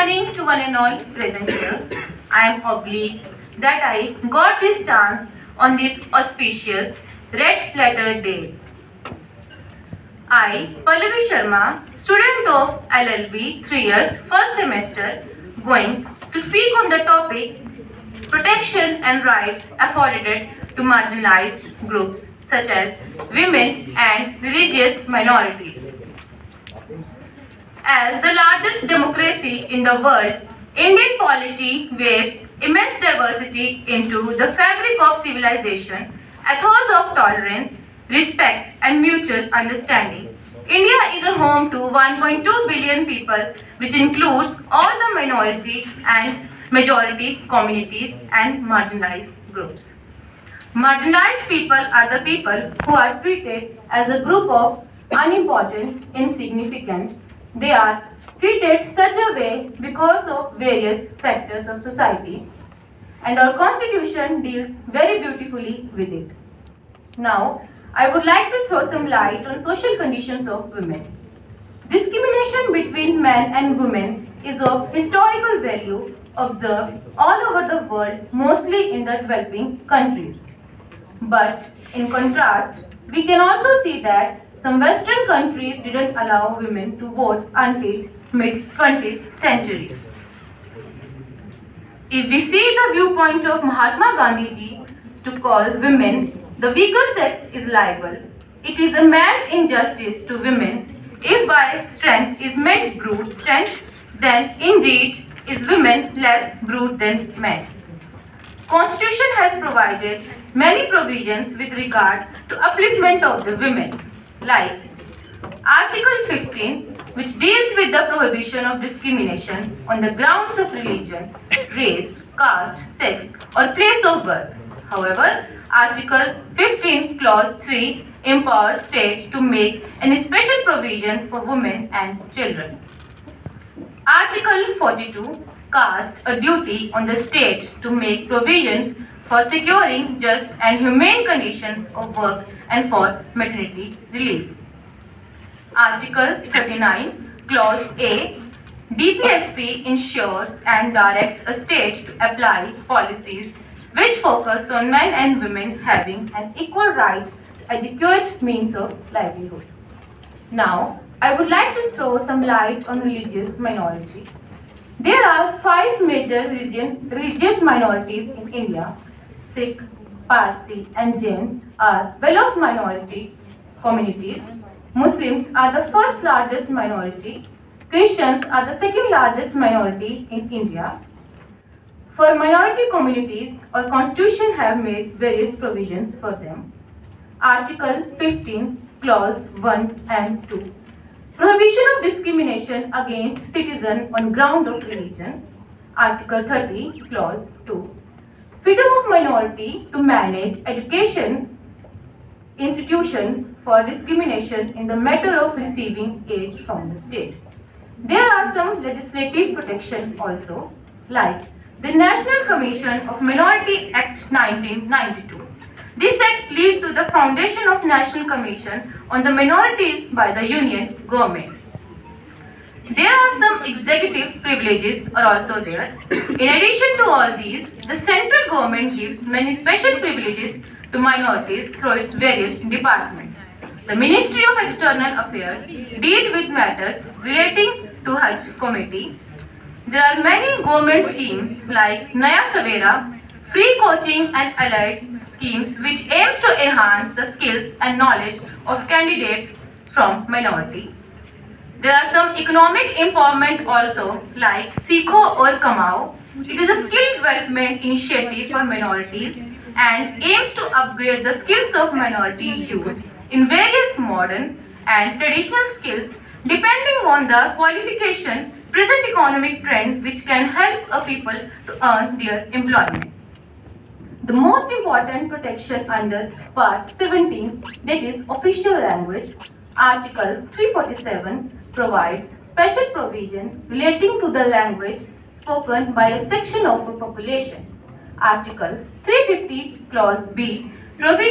morning to one and all present here. I am obliged that I got this chance on this auspicious red letter day. I, Pallavi Sharma, student of LLB 3 years first semester, going to speak on the topic protection and rights afforded to marginalized groups such as women and religious minorities. As the largest democracy in the world, Indian polity waves immense diversity into the fabric of civilization, ethos of tolerance, respect, and mutual understanding. India is a home to 1.2 billion people, which includes all the minority and majority communities and marginalized groups. Marginalized people are the people who are treated as a group of unimportant, insignificant. They are treated such a way because of various factors of society, and our constitution deals very beautifully with it. Now, I would like to throw some light on social conditions of women. Discrimination between men and women is of historical value observed all over the world, mostly in the developing countries. But in contrast, we can also see that some Western countries didn't allow women to vote until mid-20th century. If we see the viewpoint of Mahatma Gandhi ji to call women the weaker sex is liable, it is a man's injustice to women. If by strength is meant brute strength, then indeed is women less brute than men. Constitution has provided many provisions with regard to upliftment of the women, like Article 15, which deals with the prohibition of discrimination on the grounds of religion, race, caste, sex, or place of birth. However, Article 15, Clause 3 empowers state to make an special provision for women and children. Article 42 casts a duty on the state to make provisions for securing just and humane conditions of work and for maternity relief. Article 39, Clause A, DPSP ensures and directs a state to apply policies which focus on men and women having an equal right to adequate means of livelihood. Now, I would like to throw some light on religious minority. There are 5 major religious minorities in India. Sikh, Parsi, and Jains are well-off minority communities. Muslims are the first largest minority. Christians are the second largest minority in India. For minority communities, our constitution have made various provisions for them. Article 15, Clause 1 and 2. Prohibition of discrimination against citizen on ground of religion. Article 30, Clause 2. Freedom of minority to manage education institutions for discrimination in the matter of receiving aid from the state. There are some legislative protection also, like the National Commission of Minority Act 1992. This act led to the foundation of National Commission on the Minorities by the Union Government. There are some executive privileges are also there. In addition to all these, the central government gives many special privileges to minorities through its various departments. The Ministry of External Affairs deals with matters relating to Hajj Committee. There are many government schemes like Naya Savera, free coaching and allied schemes which aims to enhance the skills and knowledge of candidates from minority. There are some economic empowerment also like Sikho or Kamao. It is a skill development initiative for minorities and aims to upgrade the skills of minority youth in various modern and traditional skills depending on the qualification, present economic trend which can help a people to earn their employment. The most important protection under Part 17, that is official language, Article 347 provides special provision relating to the language spoken by a section of a population. Article 350 Clause B provision